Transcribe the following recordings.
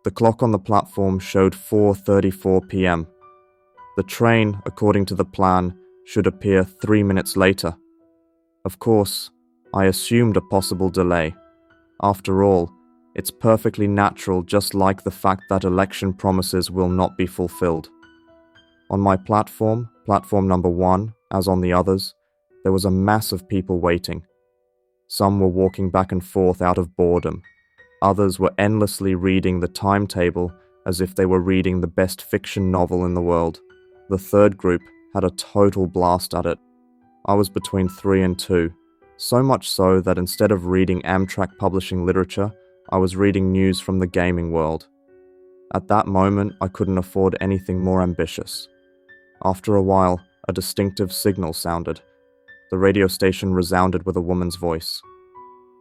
The clock on the platform showed 4:34 p.m. The train, according to the plan, should appear 3 minutes later. Of course, I assumed a possible delay. After all, it's perfectly natural, just like the fact that election promises will not be fulfilled. On my platform number 1, as on the others, there was a mass of people waiting. Some were walking back and forth out of boredom. Others were endlessly reading the timetable as if they were reading the best fiction novel in the world. The third group had a total blast at it. I was between 3 and 2, so much so that instead of reading Amtrak publishing literature, I was reading news from the gaming world. At that moment, I couldn't afford anything more ambitious. After a while, a distinctive signal sounded. The radio station resounded with a woman's voice.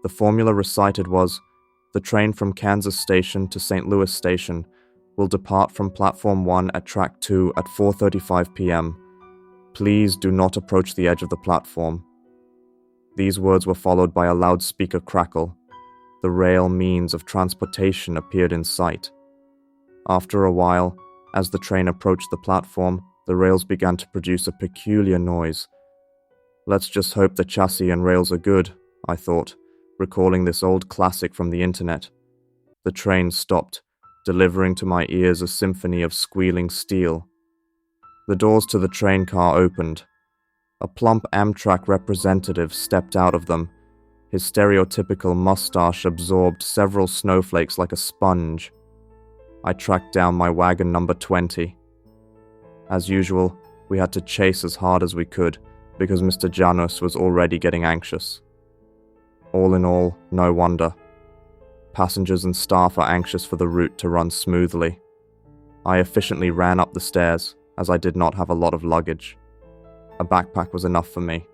The formula recited was, "The train from Kansas Station to St. Louis Station will depart from Platform 1 at Track 2 at 4:35 p.m. Please do not approach the edge of the platform." These words were followed by a loudspeaker crackle. The rail means of transportation appeared in sight. After a while, as the train approached the platform, the rails began to produce a peculiar noise. Let's just hope the chassis and rails are good, I thought, recalling this old classic from the internet. The train stopped, delivering to my ears a symphony of squealing steel. The doors to the train car opened. A plump Amtrak representative stepped out of them. His stereotypical mustache absorbed several snowflakes like a sponge. I tracked down my wagon number 20. As usual, we had to chase as hard as we could, because Mr. Janus was already getting anxious. All in all, no wonder. Passengers and staff are anxious for the route to run smoothly. I efficiently ran up the stairs, as I did not have a lot of luggage. A backpack was enough for me.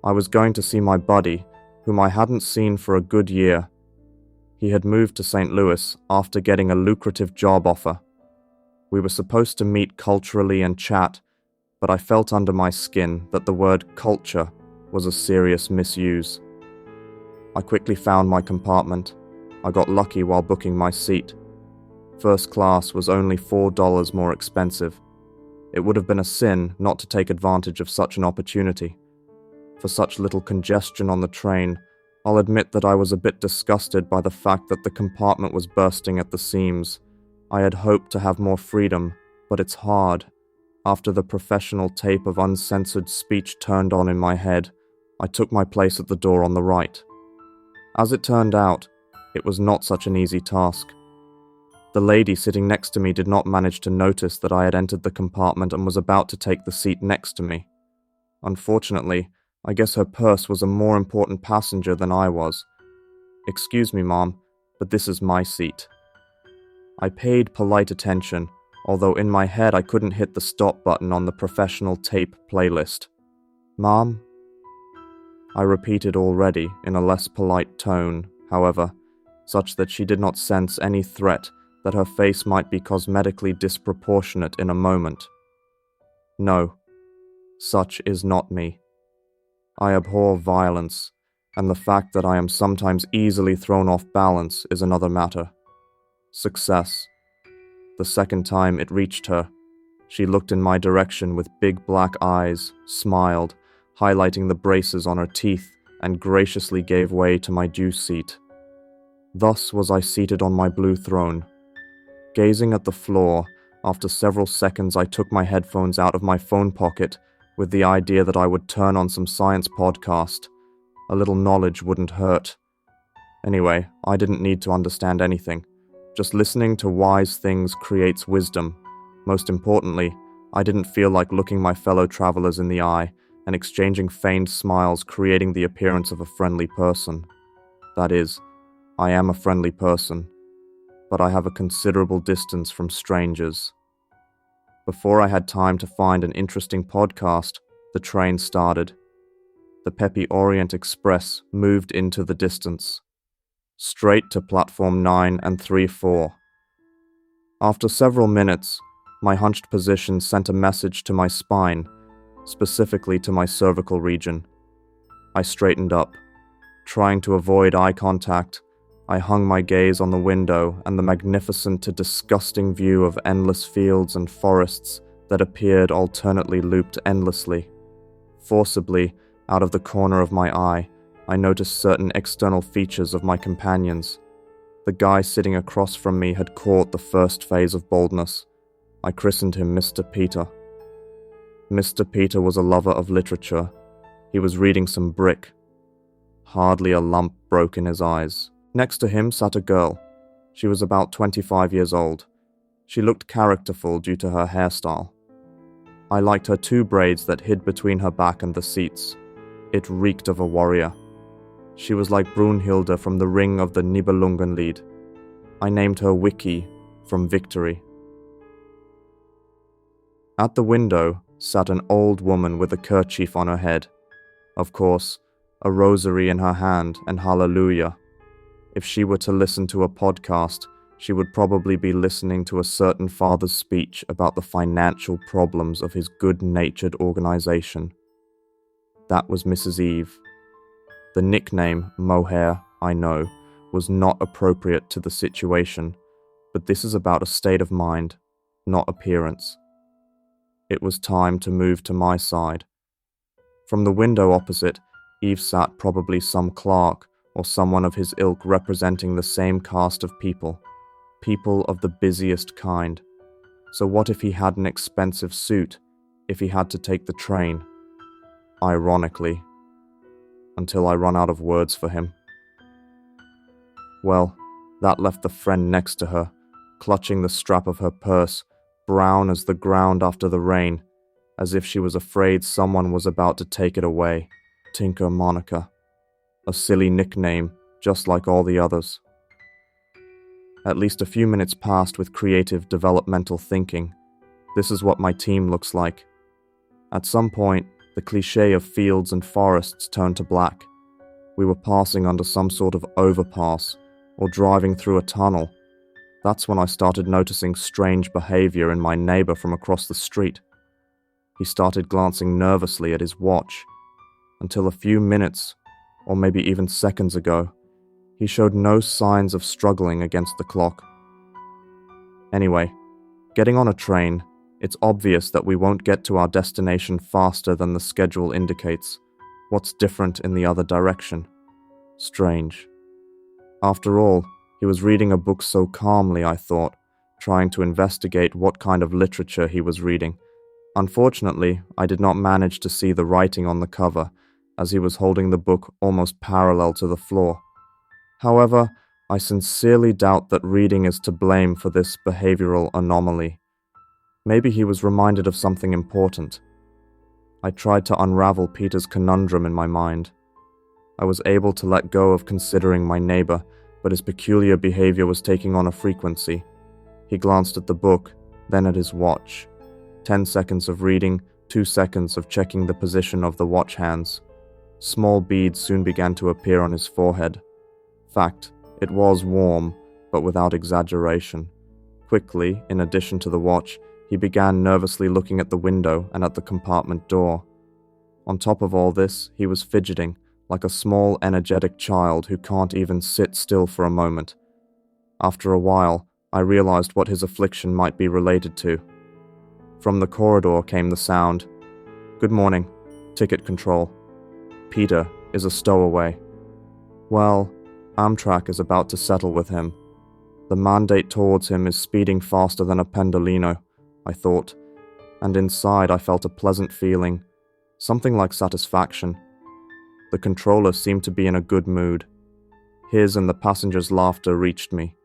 I was going to see my buddy, whom I hadn't seen for a good year. He had moved to St. Louis after getting a lucrative job offer. We were supposed to meet culturally and chat, but I felt under my skin that the word culture was a serious misuse. I quickly found my compartment. I got lucky while booking my seat. First class was only $4 more expensive. It would have been a sin not to take advantage of such an opportunity. For such little congestion on the train, I'll admit that I was a bit disgusted by the fact that the compartment was bursting at the seams. I had hoped to have more freedom, but it's hard. After the professional tape of uncensored speech turned on in my head, I took my place at the door on the right. As it turned out, it was not such an easy task. The lady sitting next to me did not manage to notice that I had entered the compartment and was about to take the seat next to me. Unfortunately, I guess her purse was a more important passenger than I was. "Excuse me, Mom, but this is my seat." I paid polite attention, although in my head I couldn't hit the stop button on the professional tape playlist. "Mom?" I repeated already in a less polite tone, however, such that she did not sense any threat that her face might be cosmetically disproportionate in a moment. No, such is not me. I abhor violence, and the fact that I am sometimes easily thrown off balance is another matter. Success. The second time it reached her, she looked in my direction with big black eyes, smiled, highlighting the braces on her teeth, and graciously gave way to my due seat. Thus was I seated on my blue throne. Gazing at the floor, after several seconds I took my headphones out of my phone pocket with the idea that I would turn on some science podcast. A little knowledge wouldn't hurt. Anyway, I didn't need to understand anything. Just listening to wise things creates wisdom. Most importantly, I didn't feel like looking my fellow travelers in the eye and exchanging feigned smiles, creating the appearance of a friendly person. That is, I am a friendly person, but I have a considerable distance from strangers. Before I had time to find an interesting podcast, the train started. The peppy Orient Express moved into the distance, straight to Platform 9 and 3-4. After several minutes, my hunched position sent a message to my spine, specifically to my cervical region. I straightened up. Trying to avoid eye contact, I hung my gaze on the window and the magnificent to disgusting view of endless fields and forests that appeared alternately looped endlessly. Forcibly, out of the corner of my eye, I noticed certain external features of my companions. The guy sitting across from me had caught the first phase of boldness. I christened him Mr. Peter. Mr. Peter was a lover of literature. He was reading some Brick. Hardly a lump broke in his eyes. Next to him sat a girl. She was about 25 years old. She looked characterful due to her hairstyle. I liked her 2 braids that hid between her back and the seats. It reeked of a warrior. She was like Brunhilde from the Ring of the Nibelungenlied. I named her Wiki, from Victory. At the window sat an old woman with a kerchief on her head. Of course, a rosary in her hand and hallelujah. If she were to listen to a podcast, she would probably be listening to a certain father's speech about the financial problems of his good-natured organization. That was Mrs. Eve. The nickname, Mohair, I know, was not appropriate to the situation, but this is about a state of mind, not appearance. It was time to move to my side. From the window opposite, Eve sat probably some clerk or someone of his ilk representing the same caste of people of the busiest kind. So what if he had an expensive suit, if he had to take the train? Ironically, until I run out of words for him. Well, that left the friend next to her, clutching the strap of her purse, brown as the ground after the rain, as if she was afraid someone was about to take it away. Tinker Monica. A silly nickname, just like all the others. At least a few minutes passed with creative developmental thinking. This is what my team looks like. At some point, the cliché of fields and forests turned to black. We were passing under some sort of overpass, or driving through a tunnel. That's when I started noticing strange behavior in my neighbor from across the street. He started glancing nervously at his watch, until a few minutes, or maybe even seconds ago, he showed no signs of struggling against the clock. Anyway, getting on a train, it's obvious that we won't get to our destination faster than the schedule indicates. What's different in the other direction? Strange. After all, he was reading a book so calmly, I thought, trying to investigate what kind of literature he was reading. Unfortunately, I did not manage to see the writing on the cover, as he was holding the book almost parallel to the floor. However, I sincerely doubt that reading is to blame for this behavioral anomaly. Maybe he was reminded of something important. I tried to unravel Peter's conundrum in my mind. I was able to let go of considering my neighbor, but his peculiar behavior was taking on a frequency. He glanced at the book, then at his watch. 10 seconds of reading, 2 seconds of checking the position of the watch hands. Small beads soon began to appear on his forehead. Fact, it was warm, but without exaggeration. Quickly, in addition to the watch, he began nervously looking at the window and at the compartment door. On top of all this, he was fidgeting, like a small, energetic child who can't even sit still for a moment. After a while, I realized what his affliction might be related to. From the corridor came the sound, "Good morning, ticket control. Peter is a stowaway." Well, Amtrak is about to settle with him. The mandate towards him is speeding faster than a pendolino, I thought, and inside I felt a pleasant feeling, something like satisfaction. The controller seemed to be in a good mood. His and the passengers' laughter reached me.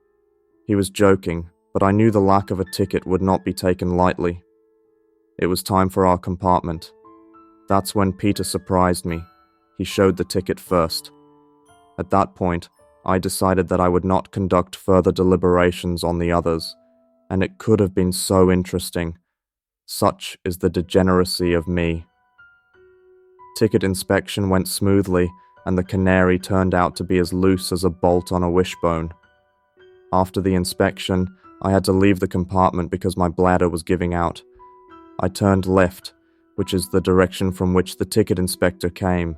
He was joking, but I knew the lack of a ticket would not be taken lightly. It was time for our compartment. That's when Peter surprised me. He showed the ticket first. At that point, I decided that I would not conduct further deliberations on the others, and it could have been so interesting. Such is the degeneracy of me. Ticket inspection went smoothly, and the canary turned out to be as loose as a bolt on a wishbone. After the inspection, I had to leave the compartment because my bladder was giving out. I turned left, which is the direction from which the ticket inspector came.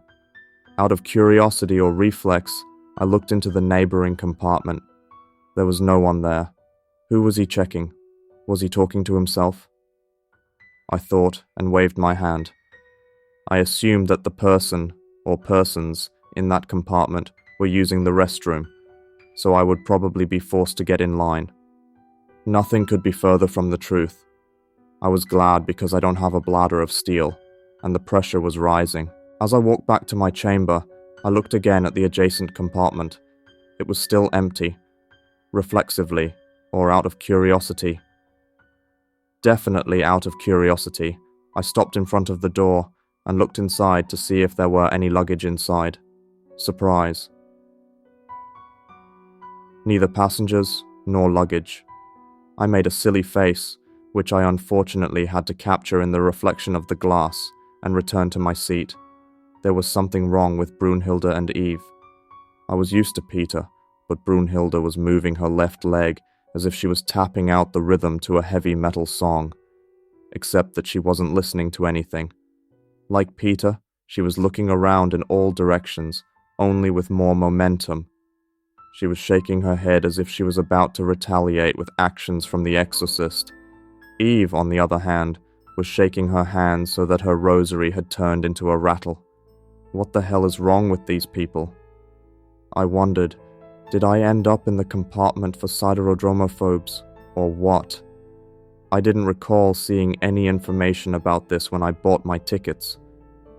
Out of curiosity or reflex, I looked into the neighboring compartment. There was no one there. Who was he checking? Was he talking to himself? I thought and waved my hand. I assumed that the person, or persons, in that compartment were using the restroom, so I would probably be forced to get in line. Nothing could be further from the truth. I was glad because I don't have a bladder of steel, and the pressure was rising. As I walked back to my chamber, I looked again at the adjacent compartment. It was still empty, reflexively, or out of curiosity. Definitely out of curiosity, I stopped in front of the door and looked inside to see if there were any luggage inside. Surprise. Neither passengers nor luggage. I made a silly face, which I unfortunately had to capture in the reflection of the glass, and returned to my seat. There was something wrong with Brunhilde and Eve. I was used to Peter, but Brunhilde was moving her left leg as if she was tapping out the rhythm to a heavy metal song, except that she wasn't listening to anything. Like Peter, she was looking around in all directions, only with more momentum. She was shaking her head as if she was about to retaliate with actions from the exorcist. Eve, on the other hand, was shaking her hands so that her rosary had turned into a rattle. What the hell is wrong with these people? I wondered, did I end up in the compartment for siderodromophobes, or what? I didn't recall seeing any information about this when I bought my tickets.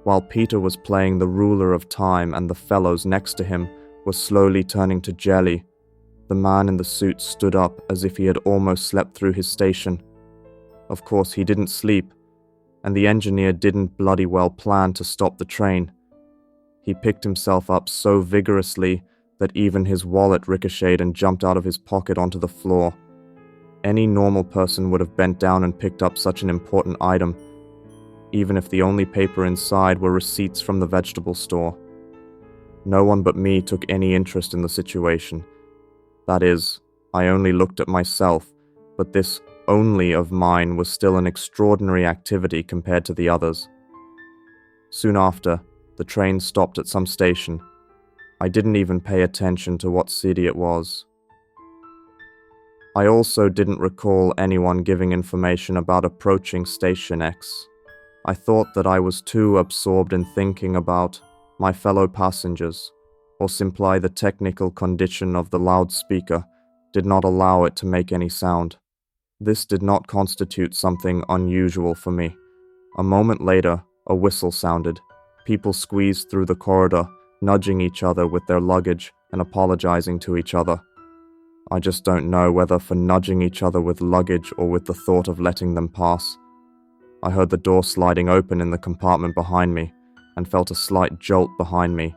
While Peter was playing the ruler of time and the fellows next to him were slowly turning to jelly, the man in the suit stood up as if he had almost slept through his station. Of course, he didn't sleep, and the engineer didn't bloody well plan to stop the train. He picked himself up so vigorously that even his wallet ricocheted and jumped out of his pocket onto the floor. Any normal person would have bent down and picked up such an important item, even if the only paper inside were receipts from the vegetable store. No one but me took any interest in the situation. That is, I only looked at myself, but this only of mine was still an extraordinary activity compared to the others. Soon after, the train stopped at some station. I didn't even pay attention to what city it was. I also didn't recall anyone giving information about approaching Station X. I thought that I was too absorbed in thinking about my fellow passengers, or simply the technical condition of the loudspeaker did not allow it to make any sound. This did not constitute something unusual for me. A moment later, a whistle sounded. People squeezed through the corridor, nudging each other with their luggage and apologizing to each other. I just don't know whether for nudging each other with luggage or with the thought of letting them pass. I heard the door sliding open in the compartment behind me and felt a slight jolt behind me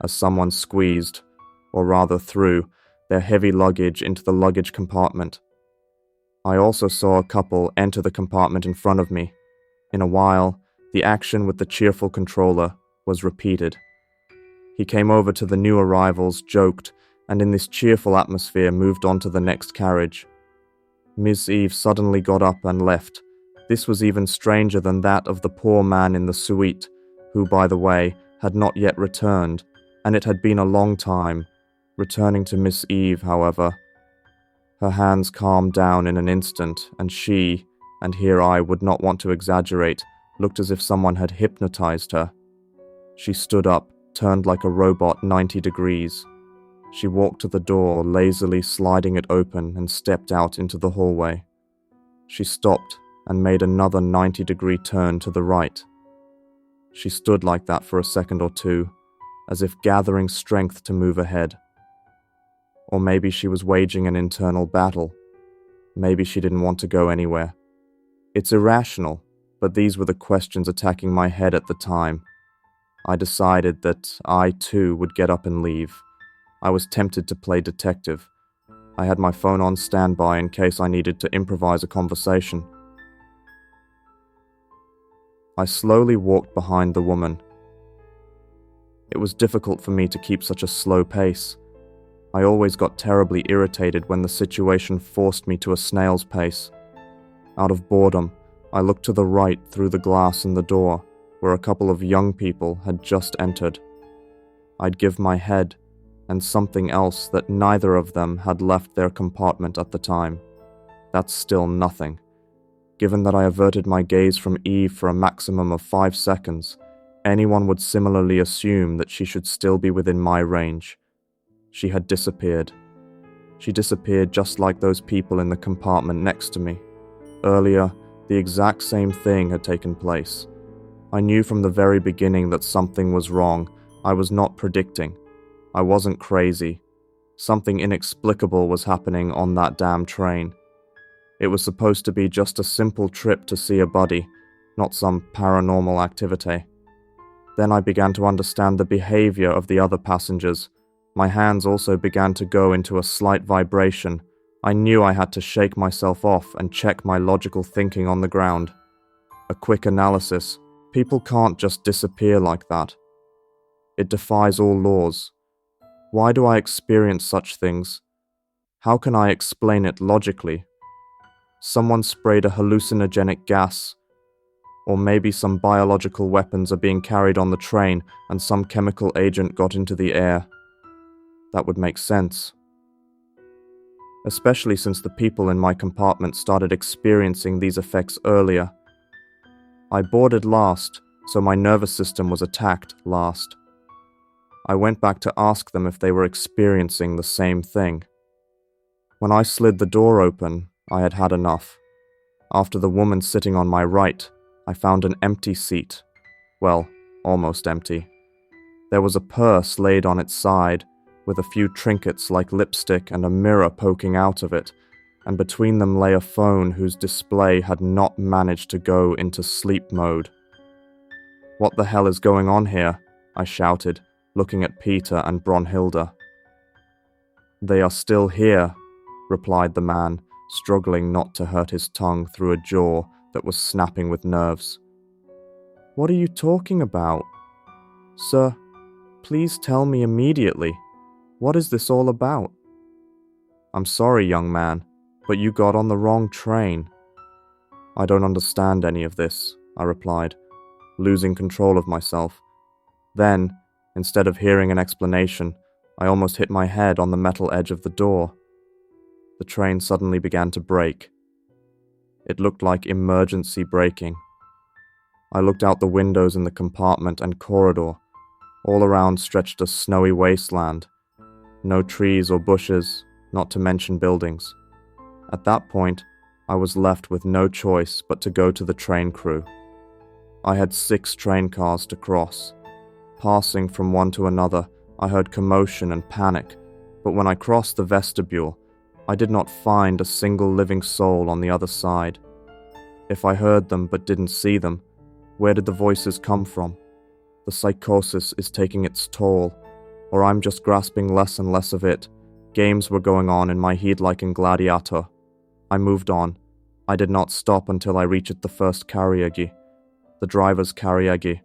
as someone squeezed, or rather threw, their heavy luggage into the luggage compartment. I also saw a couple enter the compartment in front of me. In a while, the action with the cheerful controller was repeated. He came over to the new arrivals, joked, and in this cheerful atmosphere moved on to the next carriage. Miss Eve suddenly got up and left. This was even stranger than that of the poor man in the suite, who, by the way, had not yet returned, and it had been a long time. Returning to Miss Eve, however, her hands calmed down in an instant, and she, and here I would not want to exaggerate, looked as if someone had hypnotized her. She stood up, turned like a robot 90 degrees. She walked to the door, lazily sliding it open, and stepped out into the hallway. She stopped and made another 90-degree turn to the right. She stood like that for a second or two, as if gathering strength to move ahead. Or maybe she was waging an internal battle. Maybe she didn't want to go anywhere. It's irrational, but these were the questions attacking my head at the time. I decided that I, too, would get up and leave. I was tempted to play detective. I had my phone on standby in case I needed to improvise a conversation. I slowly walked behind the woman. It was difficult for me to keep such a slow pace. I always got terribly irritated when the situation forced me to a snail's pace. Out of boredom, I looked to the right through the glass in the door, where a couple of young people had just entered. I'd give my head, and something else that neither of them had left their compartment at the time. That's still nothing. Given that I averted my gaze from Eve for a maximum of 5 seconds, anyone would similarly assume that she should still be within my range. She had disappeared. She disappeared just like those people in the compartment next to me. Earlier, the exact same thing had taken place. I knew from the very beginning that something was wrong. I was not predicting. I wasn't crazy. Something inexplicable was happening on that damn train. It was supposed to be just a simple trip to see a buddy, not some paranormal activity. Then I began to understand the behavior of the other passengers. My hands also began to go into a slight vibration. I knew I had to shake myself off and check my logical thinking on the ground. A quick analysis. People can't just disappear like that. It defies all laws. Why do I experience such things? How can I explain it logically? Someone sprayed a hallucinogenic gas. Or maybe some biological weapons are being carried on the train and some chemical agent got into the air. That would make sense. Especially since the people in my compartment started experiencing these effects earlier. I boarded last, so my nervous system was attacked last. I went back to ask them if they were experiencing the same thing. When I slid the door open, I had had enough. After the woman sitting on my right, I found an empty seat. Well, almost empty. There was a purse laid on its side, with a few trinkets like lipstick and a mirror poking out of it, and between them lay a phone whose display had not managed to go into sleep mode. "What the hell is going on here?" I shouted, looking at Peter and Brunhilde. "They are still here," replied the man, struggling not to hurt his tongue through a jaw that was snapping with nerves. "What are you talking about? Sir, please tell me immediately. What is this all about?" "I'm sorry, young man, but you got on the wrong train." "I don't understand any of this," I replied, losing control of myself. Then, instead of hearing an explanation, I almost hit my head on the metal edge of the door. The train suddenly began to brake. It looked like emergency braking. I looked out the windows in the compartment and corridor. All around stretched a snowy wasteland. No trees or bushes, not to mention buildings. At that point, I was left with no choice but to go to the train crew. I had 6 train cars to cross. Passing from one to another, I heard commotion and panic, but when I crossed the vestibule, I did not find a single living soul on the other side. If I heard them but didn't see them, where did the voices come from? The psychosis is taking its toll, or I'm just grasping less and less of it. Games were going on in my head like in Gladiator. I moved on. I did not stop until I reached the first carriage, the driver's carriage.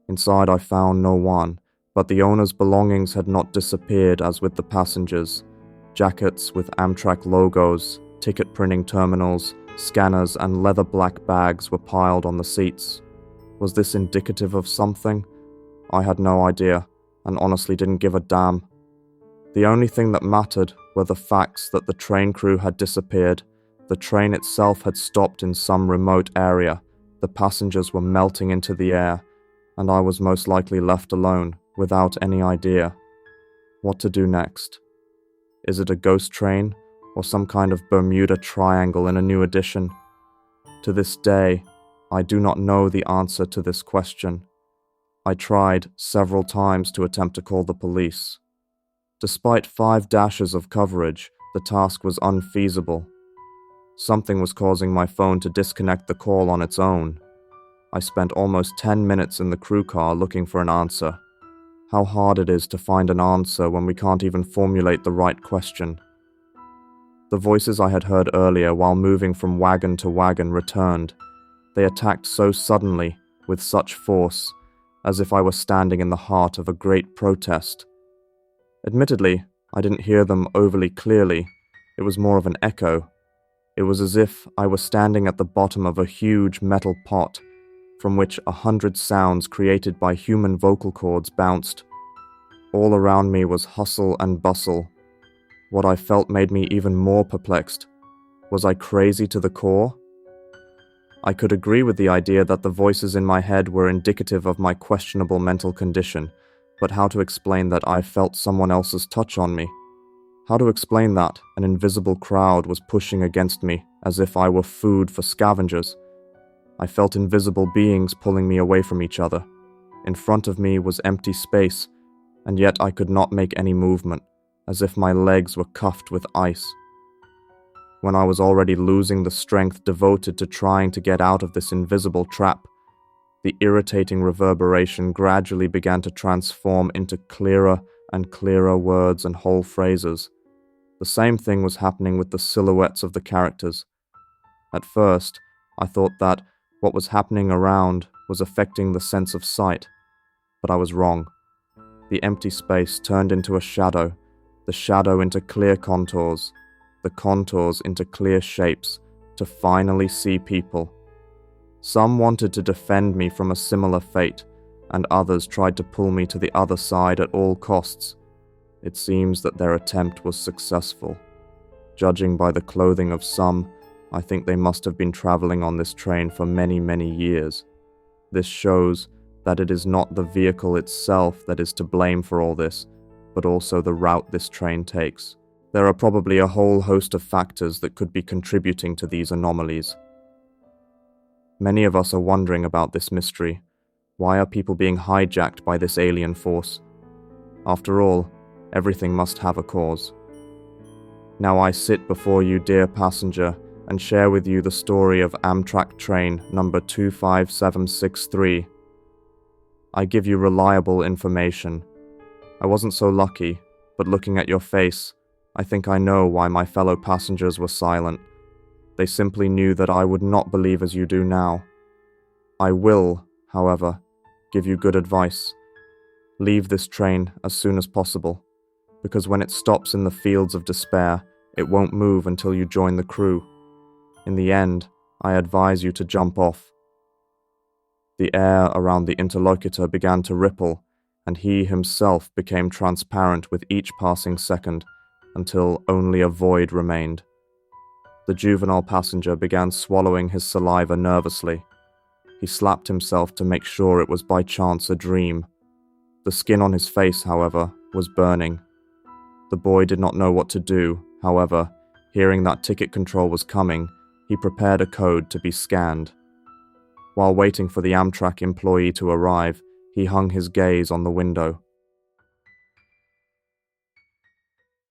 Inside I found no one, but the owner's belongings had not disappeared as with the passengers. Jackets with Amtrak logos, ticket printing terminals, scanners and leather black bags were piled on the seats. Was this indicative of something? I had no idea, and honestly didn't give a damn. The only thing that mattered were the facts that the train crew had disappeared, the train itself had stopped in some remote area, the passengers were melting into the air, and I was most likely left alone, without any idea. What to do next? Is it a ghost train, or some kind of Bermuda Triangle in a new edition? To this day, I do not know the answer to this question. I tried several times to attempt to call the police. Despite 5 dashes of coverage, the task was unfeasible. Something was causing my phone to disconnect the call on its own. I spent almost 10 minutes in the crew car looking for an answer. How hard it is to find an answer when we can't even formulate the right question. The voices I had heard earlier while moving from wagon to wagon returned. They attacked so suddenly, with such force, as if I were standing in the heart of a great protest. Admittedly, I didn't hear them overly clearly. It was more of an echo. It was as if I were standing at the bottom of a huge metal pot, from which 100 sounds created by human vocal cords bounced. All around me was hustle and bustle. What I felt made me even more perplexed. Was I crazy to the core? I could agree with the idea that the voices in my head were indicative of my questionable mental condition, but how to explain that I felt someone else's touch on me? How to explain that an invisible crowd was pushing against me as if I were food for scavengers? I felt invisible beings pulling me away from each other. In front of me was empty space, and yet I could not make any movement, as if my legs were cuffed with ice. When I was already losing the strength devoted to trying to get out of this invisible trap, the irritating reverberation gradually began to transform into clearer and clearer words and whole phrases. The same thing was happening with the silhouettes of the characters. At first, I thought that what was happening around was affecting the sense of sight, but I was wrong. The empty space turned into a shadow, the shadow into clear contours, the contours into clear shapes, to finally see people. Some wanted to defend me from a similar fate, and others tried to pull me to the other side at all costs. It seems that their attempt was successful. Judging by the clothing of some, I think they must have been traveling on this train for many, many years. This shows that it is not the vehicle itself that is to blame for all this, but also the route this train takes. There are probably a whole host of factors that could be contributing to these anomalies. Many of us are wondering about this mystery. Why are people being hijacked by this alien force? After all, everything must have a cause. Now I sit before you, dear passenger, and share with you the story of Amtrak train number 25763. I give you reliable information. I wasn't so lucky, but looking at your face, I think I know why my fellow passengers were silent. They simply knew that I would not believe as you do now. I will, however, give you good advice. Leave this train as soon as possible, because when it stops in the fields of despair, it won't move until you join the crew. In the end, I advise you to jump off. The air around the interlocutor began to ripple, and he himself became transparent with each passing second, until only a void remained. The juvenile passenger began swallowing his saliva nervously. He slapped himself to make sure it was by chance a dream. The skin on his face, however, was burning. The boy did not know what to do. However, hearing that ticket control was coming, he prepared a code to be scanned. While waiting for the Amtrak employee to arrive, he hung his gaze on the window.